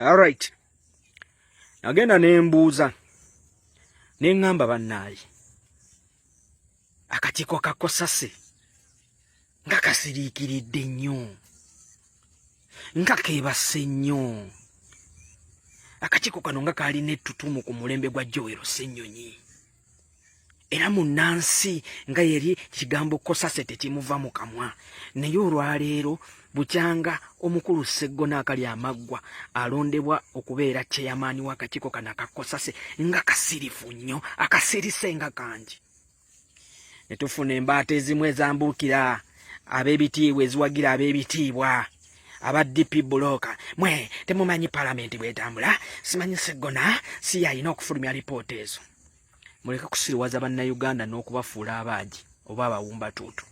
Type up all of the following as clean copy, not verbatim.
Alright. Agenda nembuuza. Nengamba bannaye. Akakiiko ka Kosase nga kasiriikiridde nnyo. Nga keebase nnyo. Akakiiko kano nga kalina ettutumu ku mulembe gwa Joel Ssenyonyi. Era munnansi nga yeri kigambo Kosase tekimuva mu kamwa. Naye olwaleero bukyanga omukulu Sseggona akali amaggwa alondebwa okubeera chairman w'akakiiko kano aka Kosase nga kasirifu nnyo, akasirise nga kangi. Ne tufuna embaata ezimu ezambuukira ab'ebitiibwa eziwagira ab'ebitiibwa aba DP Buloka. Mwe temumanyi palamenti bwetambula, simanyi Sseggona si yalina okufulumya lipoota ezo. Muleke kusiriwaza bannayuganda n'okubafuula abaaji oba abawumbatuutu.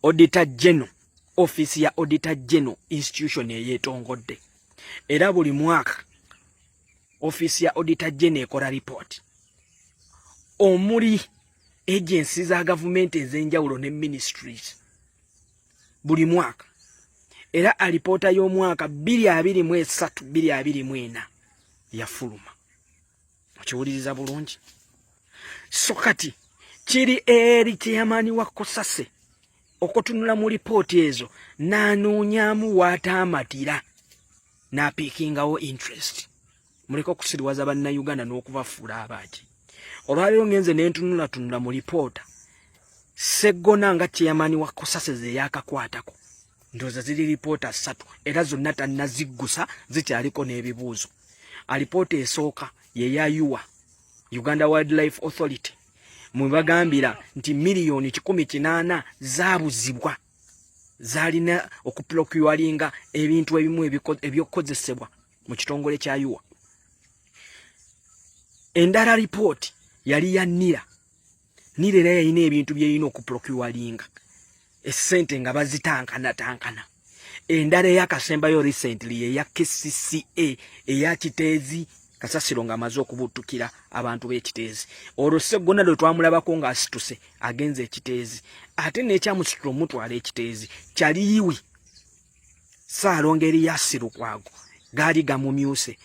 Auditor General, office ya Auditor General institution eyeetongodde. Era buli mwaka office ya Auditor General ekola report. Omuli agencies za government ez'enjawulo ne ministries. Buli mwaka. Era alipota y'omwaka 2023-2024 yafuluma. Okiwuliriza bulungi. So kati kiri eri chairman wa Kosase okutunula mu lipooti ezo n'anoonyaamu w'ataamatira n'apiikingawo interest. Muleke okusiriwaza bannayuganda n'okubafuula abaaji. Olwaleero ngenze n'entunula mu lipoota Sseggona nga chairman wa Kosase ze yakakwatako. Ndowooza ziri lipoota 3 era zonna tannaziggusa zikyaliko n'ebibuuzo. Alipoota esooka ye ya UWA, Uganda Wildlife Authority, mwe bagambira nti miliyoni 180 zaabuzibwa zalina okuprocuringa ebintu ebimu ebyokozesebwa mu kitongole kya UWA. Endala report yali ya NIRA. NIRA era yalina ebintu byeyina okuprocuringa essente nga bazitankana. Endala eyakasembayo recently eya KCCA eya Kiteezi kasasiro nga amaze okubutukira abantu b'Ekiteezi. Olwo Sseggona lwe twamulabako nga asituse agenze Ekiteezi. Ate n'ekyamusitula omutwala Ekiteezi kyaliyiwe Ssaalongeeri ya Sirukwago gaali gamumyuse.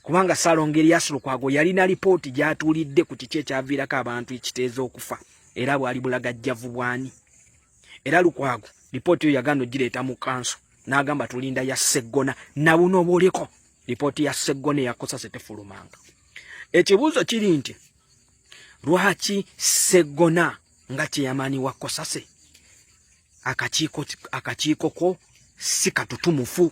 Kubanga Ssaalongeeri ya Sirukwago yalina lipooti gy'atuulidde ku kiki ekyaviirako abantu Ekiteezi okufa. Era bwali bulagajjavu bwani. Era Lukwago lipooti yo yagano gireeta mu kanso. N'agamba tulinda ya Sseggona na buno obuliko. Lipooti ya Sseggona ya Kosase tefulumanga. Ekibuuzo kiri nti lwaki Sseggona nga chairman wa Kosase akakiiko ko si katutumufu?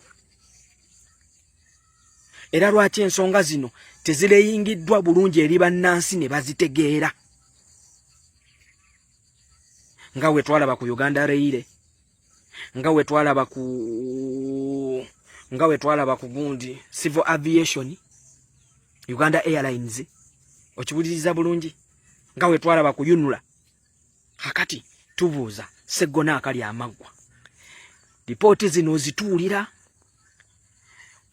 Era lwaki ensonga zino tezireyingiddwa bulungi eri bannansi ne bazitegeera? Nga we twalaba ku Uganda Rail, nga we twalaba ku gundi Civil Aviation, Uganda Airlines, okiwuliriza bulungi, nga we twalaba ku UNRA. Kakati tubuuza Sseggona akali amaggwa, lipooti zino zituulira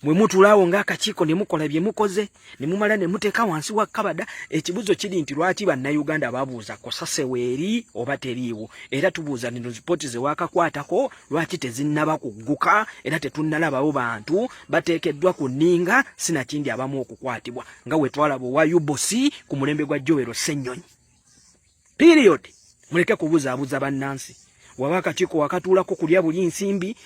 mwe mutulaawo ng'akakiiko ne mukola bye mukoze ne mumala ne muteeka wansi wa kabada. Ekibuuzo kiri nti lwaki bannayuganda babuuza Kosase weeri oba teriiwo? Era tubuuza nino zipooti ze wakakwatako lwaki tezinnaba kugguka? Era tetunnalabawo bantu bateekeddwa ku nninga sinakindi abamu okukwatibwa nga we twalaba owa UBOC ku mulembe gwa Joel Ssenyonyi. Period. Muleke kubuzaabuza bannansi. Waba akakiiko wakatuulako kulya buli nsimbi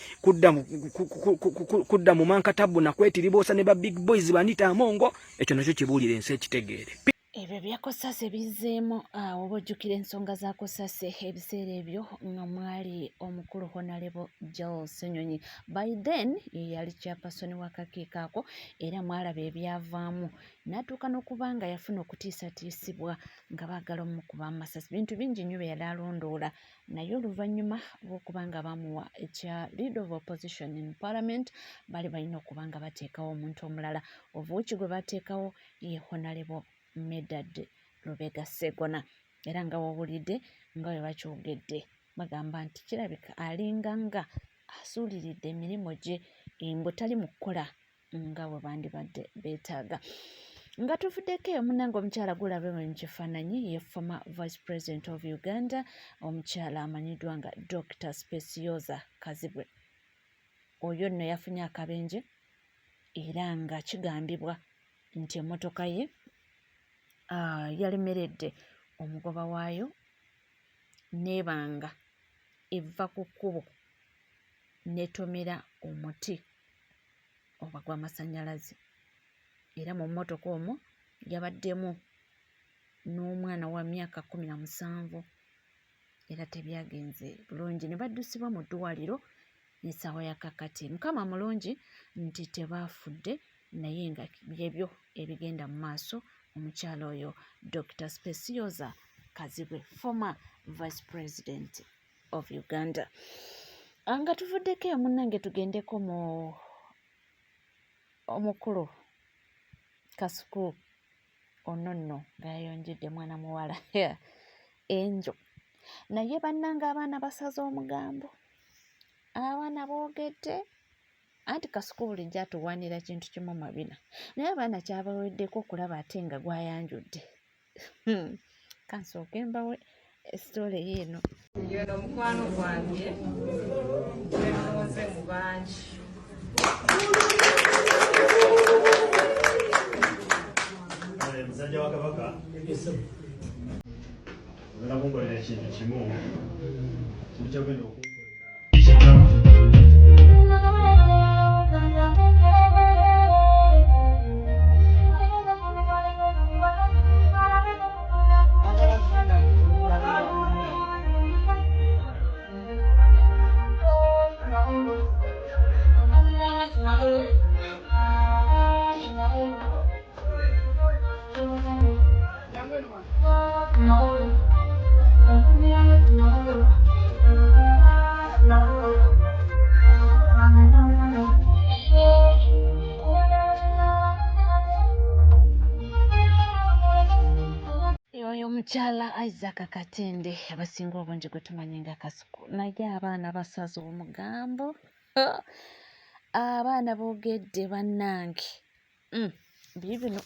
kudda mu mankatabu na kwetiribosa ne ba big boys banita amongo. Ekyo nakyo kibuulire ensi ekitegeere. Ebyo bya Kosase bizzeemu oba ojjukira ensonga za Kosase ebiseera ebyo nga mwali omukulu Honorable Joel Ssenyonyi. By then yali chairperson w'akakiiko ako era mwalaba ebyavaamu n'atuuka n'okuba nga yafuna okutiisatiisibwa nga baagala omukuba amasasi. Bintu bingi nnyo bye yali alondoola, naye oluvannyuma lw'okuba nga bamuwa ekya leader of opposition in parliament bali balina okuba nga bateekawo omuntu omulala, ovuuki gwe bateekawo ye Honorable Medad Lubega Sseggona. Era nga wawulidde nga bwe bakyogedde bagamba nti kirabika alinga nga asuuliridde emirimu gye mbu tali mu kukola nga bwe bandibadde beetaaga. Nga tuvuddeko eyo munnange omukyala gulabe mu kifaananyi ye former Vice President of Uganda omukyala amanyiddwa nga Dr. Specioza Kazibwe. Oyo nno yafunye akabenje era nga kigambibwa nti emmotoka ye yalemeredde omugoba waayo nebanga eva ku kkubo netomera omuti oba gw'amasannyalaze era mu mmotoka omwo yabaddemu n'omwana wa myaka 17 era tebyagenze bulungi ne baddusibwa mu ddwaliro n'essaawa ya kakati. Mukama mulungi nti tebaafudde naye nga byebyo ebigenda mu maaso. Omukyala oyo Dr. Specioza Kazibwe, former Vice President of Uganda. Nga tuvuddeko munnange tugendeko mu omukulu Kasuku ononno ngayonjedde mwana muwala enjo naye bannanga abaana basaze omugambo, abaana boogedde anti Kasuku bulijjo atuwaanira kintu kimu mabina naye abaana kyabaweddeko okulaba ate nga gwayanjudde. Kansooke mbawe esitole yeeno. Ngeno mukwano gwange wemuze mu bangi musajja wa Kabaka ogenda kunkolera ekintu kimu kintu kyagenda Omukyala Isaac Katende abasinga obungi gwe tumanyi nga Kasuku naye abaana basaze omugambo. Abaana boogedde bannange bibino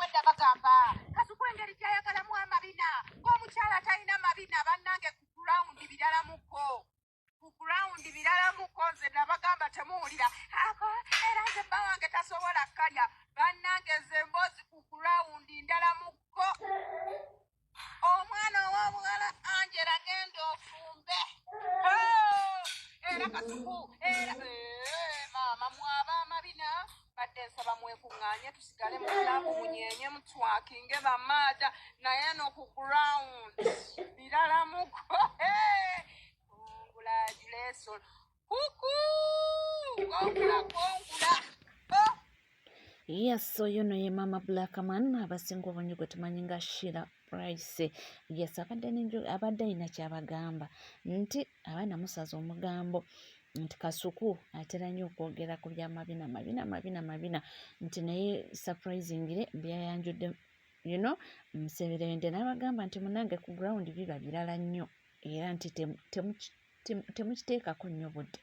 wedda bagamba Kasuku engeri gyayagalamu amabina ng'omukyala talina mabina bannange ku gurawundi birala muko nze nabagamba temuwulira era nze bba wange tasobola kkalya bannange nze mboozi ku gurawundi ndala muko omwana ow'obuwala Angela genda ofumbe era Kasuku era maama mwaba amabina badde nsaba mwekuŋŋaanye tusigale mu kulabu munyenye mutwakinge bamaada naye no ku ground birala muko congratulations kuku kongula yes oyo no ye mama Blackman abasinga obungi gwe tumanyi nga Sheila Price. Yes abadde alina kyabagamba nti abaana musaza omugambo nti Kasuku atera nnyo okwogera ku byamabina nti naye surprisingly byayanjudde Museberende n'abagamba nti munange ku ground biba birala nnyo era nti temukiteekako nnyo budde.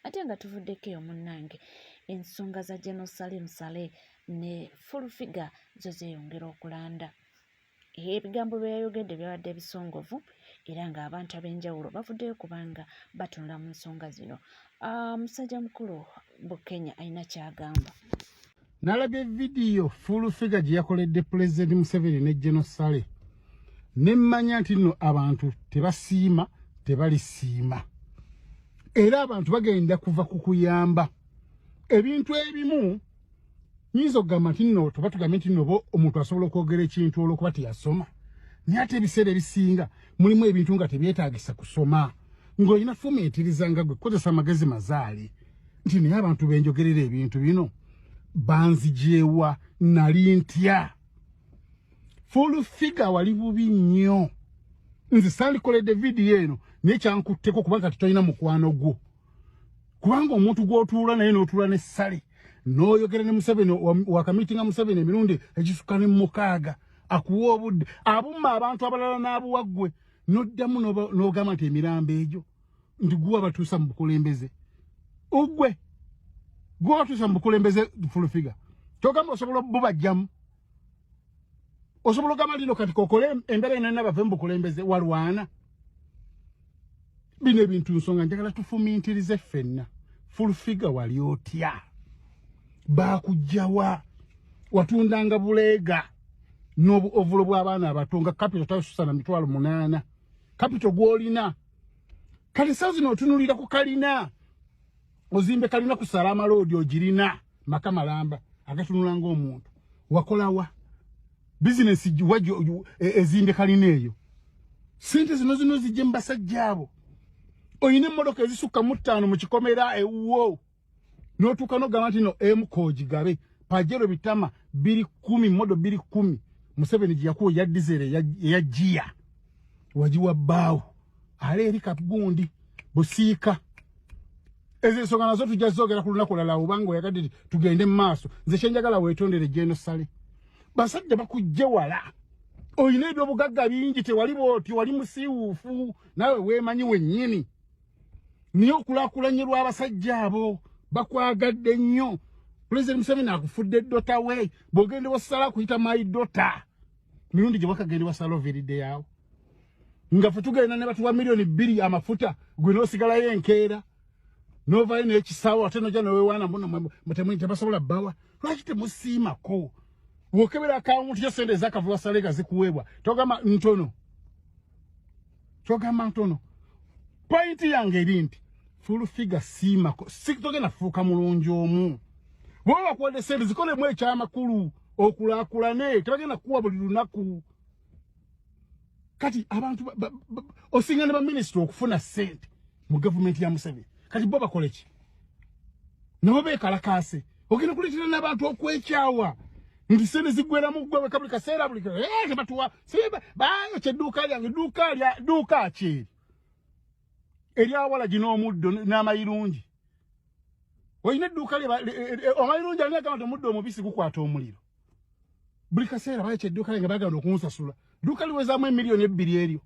Ate nga tuvuddeko eyo munnange ensonga za General Salim Saleh ne full figure zo zeeyongera okulanda. Ebigambo bye yayogedde byabadde bisongovu era ng'abantu ab'enjawulo bavuddeyo kubanga batunula mu nsonga zino. Musajja mukulu Bukenya alina kyagamba. Nalabye vidiyo full figure gye yakoledde President Museveni ne General Saleh ne mmanya nti nno abantu tebasiima tebalisiima era abantu bagenda kuva ku kuyamba ebintu ebimu. Nyinza okugamba nti nno tuba tugambye nti nno omuntu asobola okwogera ekintu olw'okuba teyasoma naye ate ebiseera ebisinga mulimu ebintu nga tebyetaagisa kusoma ng'olina fumiitiriza nga gwe kukozesa amagezi mazaali nti naye abantu benjogerera ebintu bino banzijeewa nali ntya. Full figure wali bubi nnyo. Nze sandikoledde vidiyo eno naye kyankutteko kubanga tetolina mukwano gwo kubanga omuntu gw'otuula naye n'otuula ne Sale n'oyogera ne Museveni wakamitinga Museveni emirundi egisukka ne 6 akuwa obudde abumma abantu abalala n'abuwa ggwe n'oddamu n'ogamba nti emirambo egyo nti guwa batuusa mu bukulembeze ugwe guwa batuusa mu bukulembeze full figure kyogamba osobola bubajjamu osobola ogamba lino kati kokole embeera enena bave mu bukulembeze walwana. Bino ebintu nsonga njagala tufumiintirize ffenna. Full figure wali otya bakujjawa watundanga bulega nobu ovulo bw'abaana abatunga capital tasusana mitwalo 8 capital gwolina kali sazi no tunulira ku kalina ozimbe kalina ku Salama Road ogirina makamalamba agatunulanga omuntu wakolawa business wajo ezimbe kalina eyo sente zino zijje mbasajjabo oyine modoka ezisuka mu 5 mu kikomera ewo notuka no gamati no mkoji gabe pajero bitama 210 modo 210 Museveni jiyakuwa ya dizere ya jia wajiwa bao ale erika gundi busika eze songana zo tujazogera kuluna kulala ubango yakadidi tugende maso nze shenjagala wetondere jeno sale basajja bakujje wala oyine byo bugagga bingi te wali boti wali musiufu nawe wemanyi wennyini niyo kulakulanyirwa abasajja abo bakwagadde nnyo President Museveni akufudde dota we bogende wasala kuyita my daughter mirundi gye bakagende wasala overide yawo nga futugenda ne batuwa milioni 2 amafuta gwe nosigala yenkeera nova ine ekisawo ate no jana we wana mbona mutemwite basobola bawa lwaki temusiimako wokebera account yo sende zakavu wasalega zikuwebwa togama ntono point yange erinti full figure siimako sikitogena fuuka mulungi omu bwoba kwende sente zikole mwe ekyamakulu okulakulane tebagenda kuwa buli lunaku kati abantu osingana ba minister okufuna sente mu government ya Museveni kati bo bakoleki nabo bekalakase ogenda kulitira n'abantu okwekyawa ndi sente zigwera mu gwe kabuli kaseera buli batuwa siba bayo kyeduuka lyange duuka ki eryawala gino omuddo n'amayirungi oyine edduuka lye omayirungi alina gamba omuddo omubisi gukwata omuliro buli kaseera bayo kyedduuka lyange bagenda okunsasula duuka liwezaamu emiliyoni 2 eryo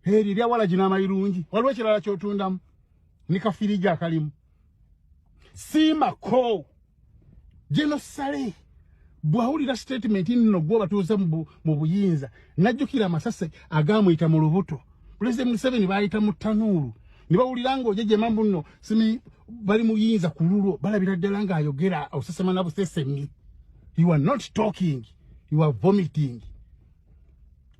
eri eryawala gino amayirungi waliwo ekirala kyotundamu ne kafirija akalimu siimako Jeno Sale bwawulira statement nno gwo batuuze mu buyinza najjukira amasase agamuyita mu lubuto President Museveni bayita mu tanuulu ne bawuliranga ojeje mambu nno simi bali muyinza kululo balabira ddala nga ayogera osesema na busesemi you are not talking you are vomiting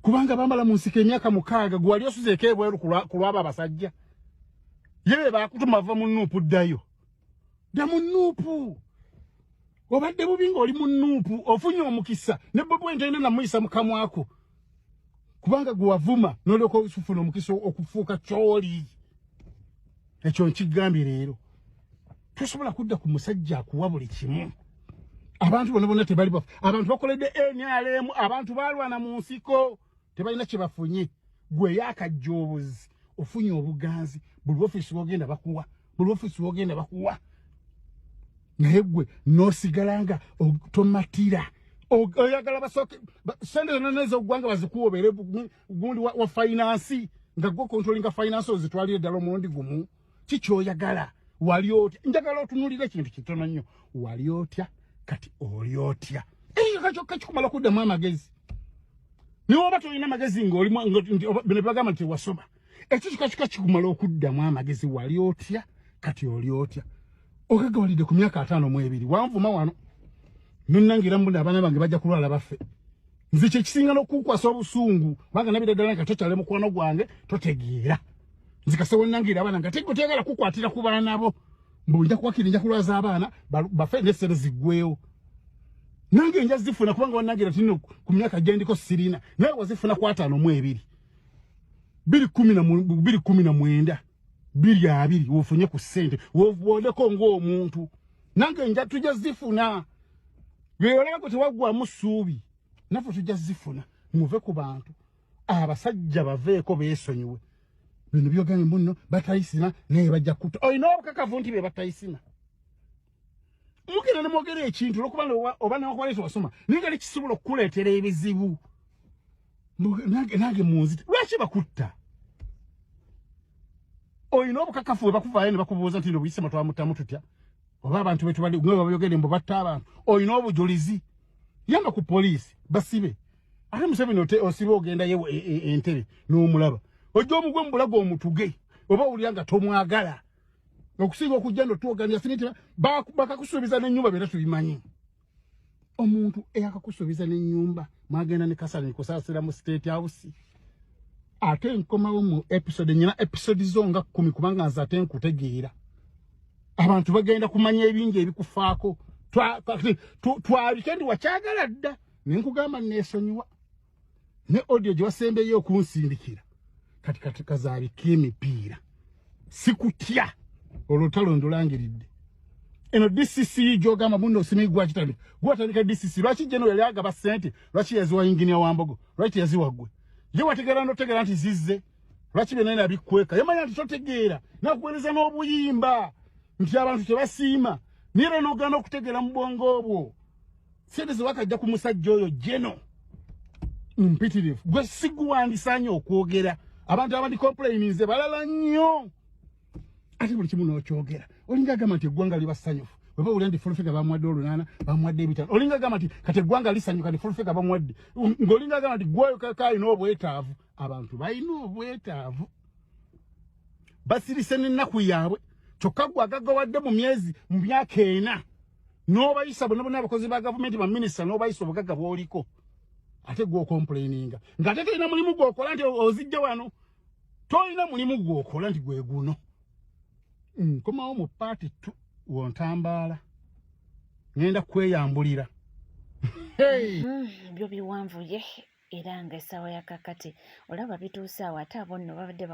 kubanga bambala mu nsike emyaka 6 gwali osuzeeke ebweru kulwaba abasajja yebe bakutuma va mu nuupu ddayo da mu nuupu obadde bubinga oli mu nuupu ofunye omukisa ne bobo entende na muyisa mukamwako kubanga gwavuma noleko usufuna omukisa okufuuka kyoli ekyo nkigambye leero tusobola kudda ku musajja akuwa buli kimu abantu bonabona tebali bafu abantu bakoledde NRM abantu balwana mu nsiko tebalina kye bafunye gwe yakajjobuzi ofunye obuganzi buli ofisi wogenda bakuwa naye gwe nosigalanga otomatira oyagala basoke sende nanezo gwanga bazikuobere gundi wa finance nga go controlling finance ozitwalire dalo mundi gumu kikyoyagala wali otya njagala otunulira kintu kitono nnyo wali otya kati oli otya kakikumala kuddamu amagezi niwo oba tolina magezi ng'olimu bino bagamba nti wasoba ekyo kikumala okuddamu amagezi wali otya kati oli otya okagawalidde ku myaka 52 wanvuma wano nonnangira mbunda abaana bange bajja kulwala baffe nze kyekisinga n'okukwasa obusungu banga nabira ddala nga tokyale mukwano gwange totegeera nzikase wonnangira abaana nga tegala kukwatira ku baana bo mbunja kuwakiri nja kulwaza abaana baffe n'essere ziggwewo nange nja zifuna kubanga wonnangira tino ku myaka gyendiko sirina naye wazifuna ku 52 219 220 wofunye ku sente wodeko ng'omuntu nange nja tujja zifuna Gweolako tewagwa musuubi naffe tujja zifuna muve ku bantu abasajja baveeko beesonyiwe bino byoganye munno batayisina naye bajja kuta oyina obukakavu nti be batayisina mugenda ne mwogera ekintu olwokubanga oba newakwaleeta wasoma ningali kisobola okukuleetera ebizibu nange munzita lwaki bakutta oyina obukakafu bwe bakuvaayo ne bakubuuza nti nobuyise matwamutamu tutya oba abantu betu bali ngwe babyogere mbo batta abantu oyina obujulizi yamba ku poliisi basibe ate Museveni osibe ogenda yewe entebe n'omulaba ojja omugwe mu bulago omutuge oba owulira nga tomwagala okusinga okujja ndo tuoganya siniti bakakusuubiza n'ennyumba bera tubimanyi omuntu eyakakusuubiza n'ennyumba mwagenda ne kasana nikusaasira mu state house ate nkomawo mu episode nyina episode zo nga 10 kubanga nze ate nkutegeera abantu bagenda kumanya ebingi ebikufaako twabikendi wakyagala dda nenkugamba neesonyiwa ne audio gye wasembeyo okunsindikira kati kazaabika emipiira sikutya olutalo ndulangiridde eno DCC gyogamba muno osimigwa kitandika gwatandika DCC lwaki jeno yali agaba sente lwaki yaziwa inginia Wambogo lwaki yaziwa gwe ye wategeera notegeera nti zizze lwaki bena nabikweka yamanya nti totegeera nakuweereza n'obuyimba nti abantu tebasiima nira n'ogana okutegeera mu bwongo obwo sente zewakajja ku musajja oyo jeno mpitirivu gwe siguwandisaanye okwogera abantu abandi complaininze balala nnyo ate buli kimu n'okyogera olinga agamba nti eggwanga libasanyufu bweba owulira nti fulufika bamuwadde olunana bamuwadde ebitano olinga agamba nti kati eggwanga lisanyuka nti fulufika bamuwadde ng'olinga agamba nti gwayo kaka alina obwetaavu abantu balina obwetaavu basirise n'ennaku yaabwe kyokka gwe agagawadde mu myaka 4 n'obayisa bonna abakozi ba gavumenti baminisita n'obayisa obugagga bw'oliko ate gwe okomplaininga ng'ate tolina mulimu gw'okola nti ozijja wano tolina mulimu gw'okola nti gwe guno nkomawo mu paati wontambaala ngenda kweyambulira byo biwanvuye era nga essaawa ya kakati olaba bituuse awo ate abo nno babadde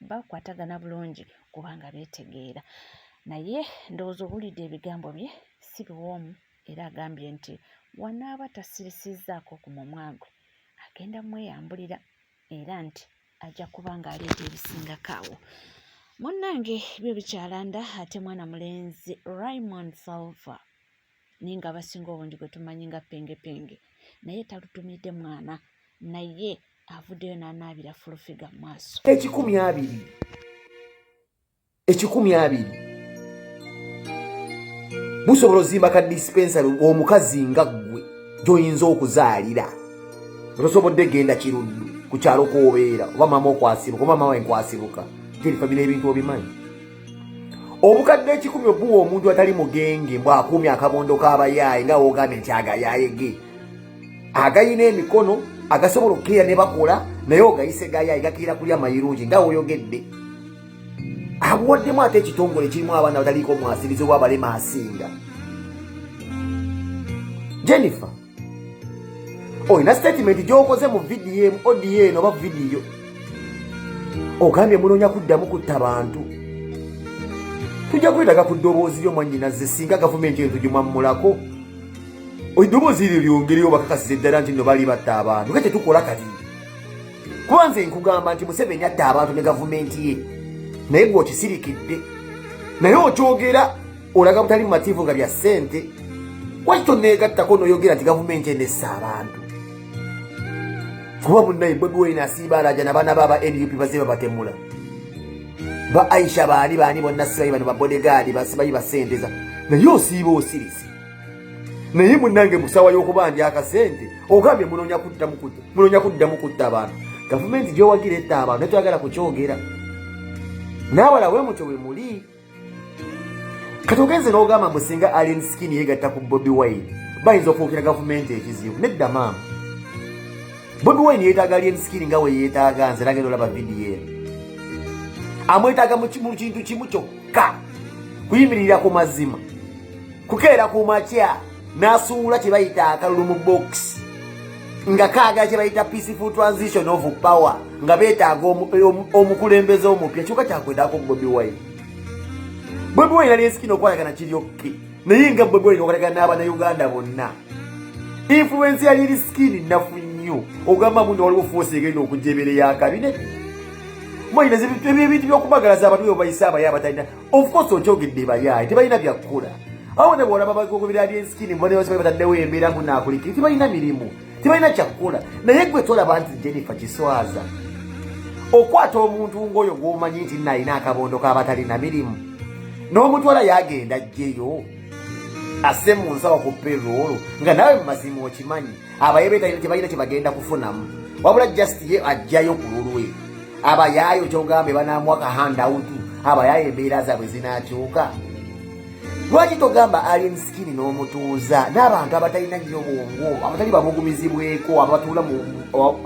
bakwatagana bulungi kubanga beetegeera naye ndowooza obulidde ebigambo bye si biwoomu era agambye nti wanaaba tasirisizzaako ku mumwa gwe agenda mweyambulira era nti ajja kuba ng'aleeta ebisingako awo munnange byo bikyalanda ate mwana mulenzi Raymond Salva ninga abasinga obungi gwe tumanyi nga pengepenge naye talutumidde mwana naye avuddeyo n'anaabira fulufiga mu maaso 120 musobola ozimba ka dispensary omukazi nga ggwe gy'oyinza okuzaalira tosobodde genda kiruddu ku kyalo k'obeera oba mama okwasibuka oba mama enkwasibuka terifamira ebintu obimanyi obukadde 100 obuwa omuntu atali mugenge bw'akuumya akabondo k'abayaaye nga wogambye nti agayaaye ge agayina emikono agasobola okukeera ne bakola naye ogayise gayaaye gakeera kulya mayirungi nga woyogedde abuwaddemu ate ekitongole kirimu abaana bataliiko mwasirizi oba abalema asinga Jennifer oyina statement gy'okoze mu vidiyo audio eno oba vidiyo ogambye munoonya kuddamu kutta abantu tujja kwetaaga ku ddoboozi ly'omwannyinaze singa gavumenti ento gimwammulako eddoboozi eryo lyongereyo bakakasiza eddala nti nno bali batta abantu ke tetukola kati kuba nze nkugamba nti Museveni atta abantu ne gavumenti ye naye gwe okisirikidde naye okyogera olaga butali mu mativu nga bya ssente waki tonneegattako n'oyogera nti gavumenti enessa abantu kuba munnaye Bobi Wine asiiba alaja n'abaana baba NUP baze babatemula ba Aisha baani bonna sibayi bano babodegaadi basibayi basendeza naye osiiba osirisi naye munnange musawa y'okuba ndi akasente ogambye munoonya kuddamu kutta abantu gavumenti gy'owagira etta abantu naye toyagala kukyogera n'abala we mutyo we muli kati ogenze n'ogamba mbu singa Allen Skin yeegatta ku Bobi Wine bayinza okufuukira gavumenti ekizibu nedda maama Bobi Wine yeetaaga Allen Skin nga we yeetaaga nze nagenda olaba vidiyo eno amwetaaga mu kintu kimu kyokka kuyimirira ku mazima kukeera ku makya n'asuula kye bayita akalulu mu box nga kaaga kye bayita peaceful transition of power nga beetaaga omukulembeze omupya kyokka kyakwetaako Bobi Wine Bobi Wine Allen Skin okwalagana kiryokke naye nga Bobi Wine okwalagana n'Abannayuganda bonna influence ya Allen Skin nafu nnyo ogamba muno waliwo force egenda okujja ebere ya kabineti mwine ebintu by'okubagalaza abantu byo bayisa abaye abatalina of course okyogedde bayaye tebalina byakkola awo ne bwolaba bagogobera Allen Skin mbone bose bataddewo embeera munaakulikiri tebalina mirimu tebalina kyakkola naye gwe tolaba nti Jennifer Kiswaza okwata omuntu ng'oyo gw'omanyi nti nalina akabondo k'abatalina mirimu n'omutwala yagenda ajjeyo asse mu nsawo ku payroll nga nawe mu mazima okimanyi abayebe tebalina kye bagenda kufunamu wabula just ye ajjayo ku lulwe abayaayo kyogambye banaamuwa ka handawutu abayaye embeera zaabwe zinaakyuka? Lwaki togamba alien skin n'omutuuza n'abantu abatalina nnyo bwongo abatali bamugumizibweko abatuula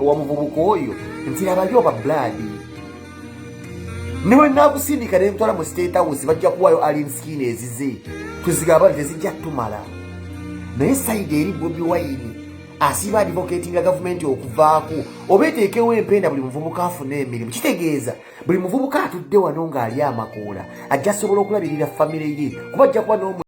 wa muvubuka oyo nti abali oba blood? Niwe naakusindika ne mutwala mu State House bajja kuwayo alien skin ezize tuzigamba nti tezijja tumala. Naye sayidi eri Bobi Wine asiba advocatinga gavumenti okuvaako oba eteekewo empenda buli muvubuka afuna emirimu. Kitegeeza buli muvubuka atudde wano ng'ali amakoola ajja asobola okulabirira famire ye kuba ajja kuba n'omu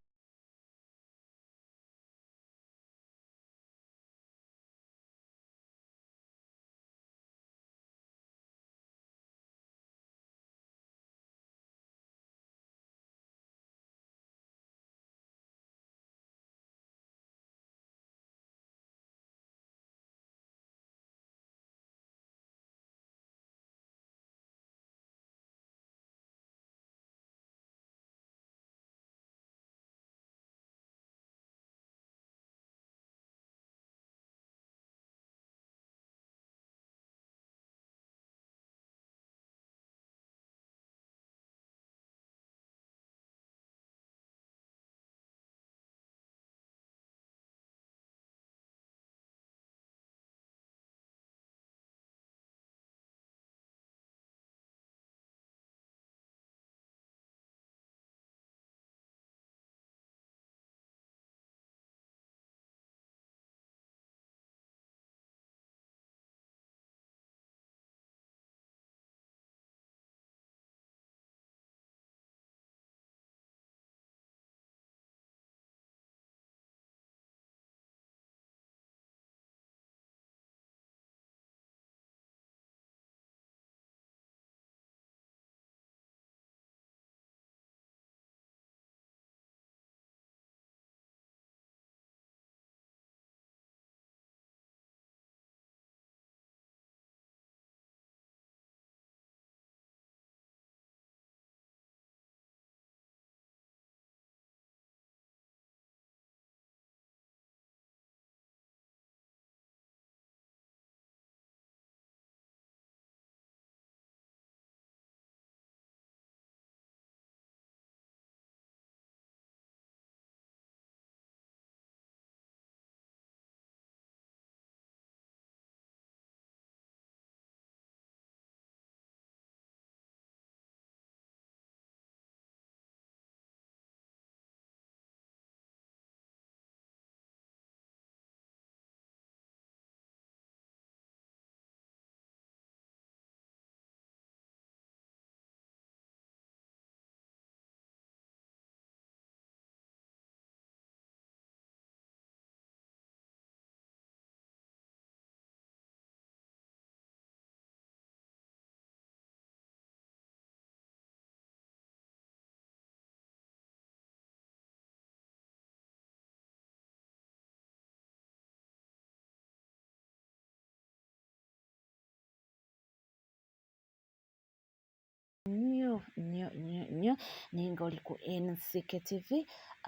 nnyo naye ng'oli ku NCK TV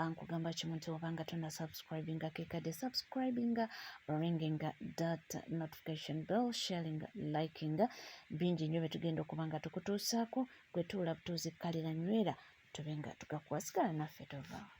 nkugamba kimu nti obanga tonna subscribinga kekadde subscribinga ringinga that notification bell sharinga likinga bingi nnyo betugenda okuba nga tukutuusaako gwe tuula butuuzi kalira nywera tube nga tugakuwasigala naffe tova